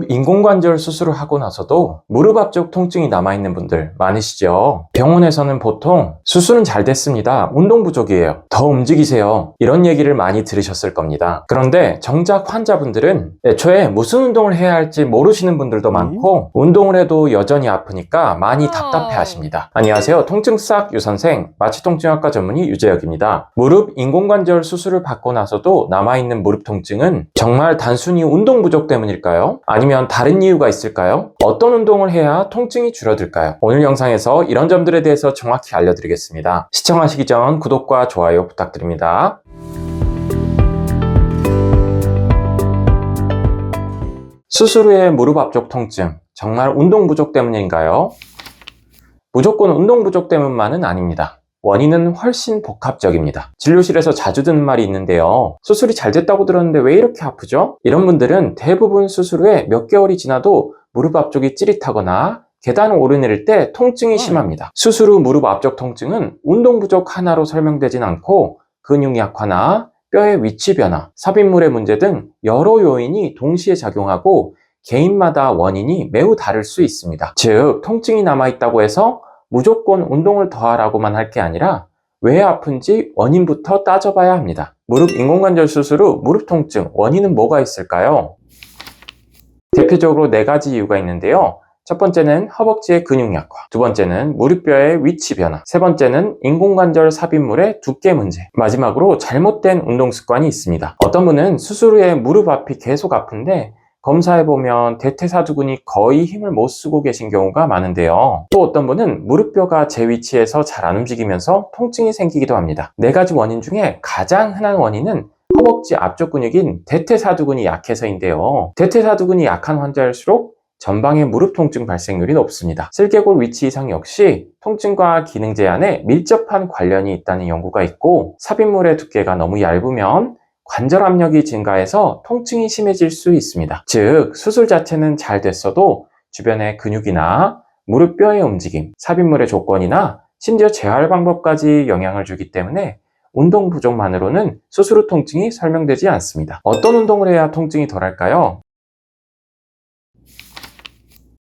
무릎 인공관절 수술을 하고 나서도 무릎 앞쪽 통증이 남아있는 분들 많으시죠? 병원에서는 보통 수술은 잘 됐습니다, 운동 부족이에요, 더 움직이세요, 이런 얘기를 많이 들으셨을 겁니다. 그런데 정작 환자분들은 애초에 무슨 운동을 해야 할지 모르시는 분들도 많고 운동을 해도 여전히 아프니까 많이 답답해 하십니다. 안녕하세요, 통증싹 유선생 마취통증학과 전문의 유재혁입니다. 무릎 인공관절 수술을 받고 나서도 남아있는 무릎 통증은 정말 단순히 운동 부족 때문일까요? 아니면 다른 이유가 있을까요? 어떤 운동을 해야 통증이 줄어들까요? 오늘 영상에서 이런 점들에 대해서 정확히 알려드리겠습니다. 시청하시기 전 구독과 좋아요 부탁드립니다. 수술 후의 무릎 앞쪽 통증, 정말 운동 부족 때문인가요? 무조건 운동 부족 때문만은 아닙니다. 원인은 훨씬 복합적입니다. 진료실에서 자주 듣는 말이 있는데요. 수술이 잘 됐다고 들었는데 왜 이렇게 아프죠? 이런 분들은 대부분 수술 후에 몇 개월이 지나도 무릎 앞쪽이 찌릿하거나 계단을 오르내릴 때 통증이 심합니다. 수술 후 무릎 앞쪽 통증은 운동 부족 하나로 설명되진 않고 근육 약화나 뼈의 위치 변화, 삽입물의 문제 등 여러 요인이 동시에 작용하고 개인마다 원인이 매우 다를 수 있습니다. 즉, 통증이 남아있다고 해서 무조건 운동을 더 하라고만 할 게 아니라 왜 아픈지 원인부터 따져봐야 합니다. 무릎 인공관절 수술 후 무릎 통증, 원인은 뭐가 있을까요? 대표적으로 4가지 이유가 있는데요. 첫 번째는 허벅지의 근육 약화, 두 번째는 무릎뼈의 위치 변화, 세 번째는 인공관절 삽입물의 두께 문제, 마지막으로 잘못된 운동 습관이 있습니다. 어떤 분은 수술 후에 무릎 앞이 계속 아픈데 검사해보면 대퇴사두근이 거의 힘을 못 쓰고 계신 경우가 많은데요. 또 어떤 분은 무릎뼈가 제 위치에서 잘 안 움직이면서 통증이 생기기도 합니다. 4가지 원인 중에 가장 흔한 원인은 허벅지 앞쪽 근육인 대퇴사두근이 약해서인데요. 대퇴사두근이 약한 환자일수록 전방의 무릎 통증 발생률이 높습니다. 슬개골 위치 이상 역시 통증과 기능 제한에 밀접한 관련이 있다는 연구가 있고, 삽입물의 두께가 너무 얇으면 관절 압력이 증가해서 통증이 심해질 수 있습니다. 즉, 수술 자체는 잘 됐어도 주변의 근육이나 무릎뼈의 움직임, 삽입물의 조건이나 심지어 재활 방법까지 영향을 주기 때문에 운동 부족만으로는 수술 후 통증이 설명되지 않습니다. 어떤 운동을 해야 통증이 덜할까요?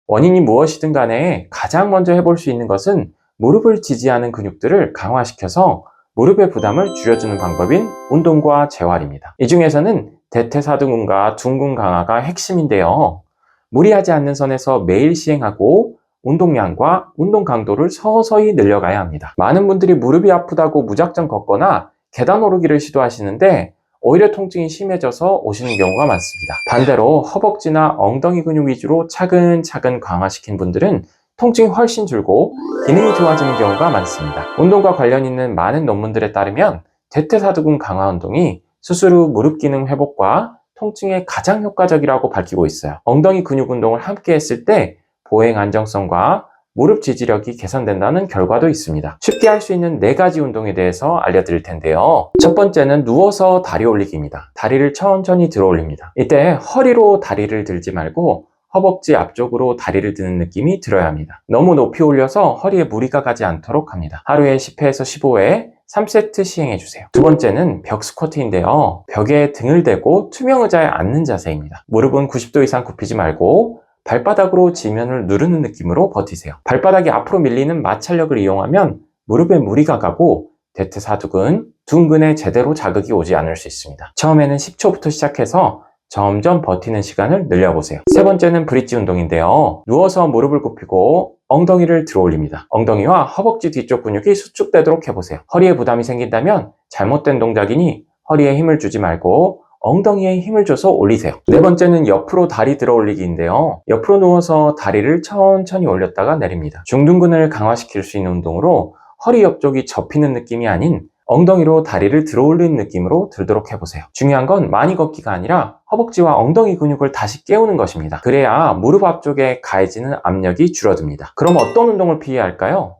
원인이 무엇이든 간에 가장 먼저 해볼 수 있는 것은 무릎을 지지하는 근육들을 강화시켜서 무릎의 부담을 줄여주는 방법인 운동과 재활입니다. 이 중에서는 대퇴사두근과 둔근 강화가 핵심인데요. 무리하지 않는 선에서 매일 시행하고 운동량과 운동 강도를 서서히 늘려가야 합니다. 많은 분들이 무릎이 아프다고 무작정 걷거나 계단 오르기를 시도하시는데 오히려 통증이 심해져서 오시는 경우가 많습니다. 반대로 허벅지나 엉덩이 근육 위주로 차근차근 강화시킨 분들은 통증이 훨씬 줄고 기능이 좋아지는 경우가 많습니다. 운동과 관련 있는 많은 논문들에 따르면 대퇴사두근 강화 운동이 수술 후 무릎 기능 회복과 통증에 가장 효과적이라고 밝히고 있어요. 엉덩이 근육 운동을 함께 했을 때 보행 안정성과 무릎 지지력이 개선된다는 결과도 있습니다. 쉽게 할 수 있는 4가지 운동에 대해서 알려드릴 텐데요. 첫 번째는 누워서 다리 올리기입니다. 다리를 천천히 들어 올립니다. 이때 허리로 다리를 들지 말고 허벅지 앞쪽으로 다리를 드는 느낌이 들어야 합니다. 너무 높이 올려서 허리에 무리가 가지 않도록 합니다. 하루에 10회에서 15회 3세트 시행해주세요. 두 번째는 벽 스쿼트인데요. 벽에 등을 대고 투명 의자에 앉는 자세입니다. 무릎은 90도 이상 굽히지 말고 발바닥으로 지면을 누르는 느낌으로 버티세요. 발바닥이 앞으로 밀리는 마찰력을 이용하면 무릎에 무리가 가고 대퇴사두근, 둔근에 제대로 자극이 오지 않을 수 있습니다. 처음에는 10초부터 시작해서 점점 버티는 시간을 늘려보세요. 세 번째는 브릿지 운동인데요. 누워서 무릎을 굽히고 엉덩이를 들어 올립니다. 엉덩이와 허벅지 뒤쪽 근육이 수축되도록 해보세요. 허리에 부담이 생긴다면 잘못된 동작이니 허리에 힘을 주지 말고 엉덩이에 힘을 줘서 올리세요. 네 번째는 옆으로 다리 들어 올리기인데요. 옆으로 누워서 다리를 천천히 올렸다가 내립니다. 중둔근을 강화시킬 수 있는 운동으로 허리 옆쪽이 접히는 느낌이 아닌 엉덩이로 다리를 들어 올리는 느낌으로 들도록 해보세요. 중요한 건 많이 걷기가 아니라 허벅지와 엉덩이 근육을 다시 깨우는 것입니다. 그래야 무릎 앞쪽에 가해지는 압력이 줄어듭니다. 그럼 어떤 운동을 피해야 할까요?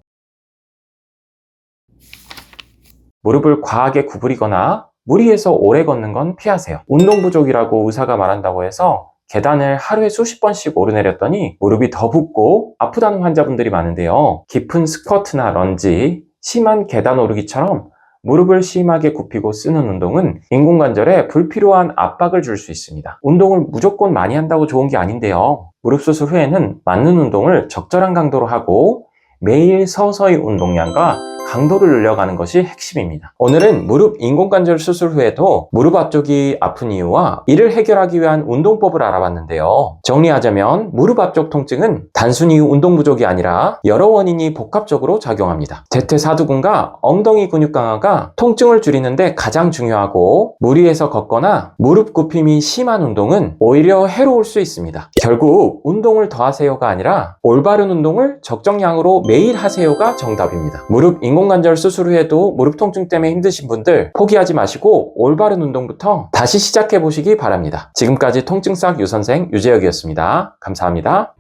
무릎을 과하게 구부리거나 무리해서 오래 걷는 건 피하세요. 운동 부족이라고 의사가 말한다고 해서 계단을 하루에 수십 번씩 오르내렸더니 무릎이 더 붓고 아프다는 환자분들이 많은데요. 깊은 스쿼트나 런지, 심한 계단 오르기처럼 무릎을 심하게 굽히고 쓰는 운동은 인공관절에 불필요한 압박을 줄 수 있습니다. 운동을 무조건 많이 한다고 좋은 게 아닌데요. 무릎 수술 후에는 맞는 운동을 적절한 강도로 하고 매일 서서히 운동량과 강도를 늘려가는 것이 핵심입니다. 오늘은 무릎 인공관절 수술 후에도 무릎 앞쪽이 아픈 이유와 이를 해결하기 위한 운동법을 알아봤는데요. 정리하자면 무릎 앞쪽 통증은 단순히 운동 부족이 아니라 여러 원인이 복합적으로 작용합니다. 대퇴사두근과 엉덩이 근육 강화가 통증을 줄이는데 가장 중요하고, 무리해서 걷거나 무릎 굽힘이 심한 운동은 오히려 해로울 수 있습니다. 결국 운동을 더 하세요가 아니라 올바른 운동을 적정량으로 매일 하세요가 정답입니다. 무릎 인공관절 수술 후에도 무릎 통증 때문에 힘드신 분들 포기하지 마시고 올바른 운동부터 다시 시작해 보시기 바랍니다. 지금까지 통증싹 유선생 유재혁이었습니다. 감사합니다.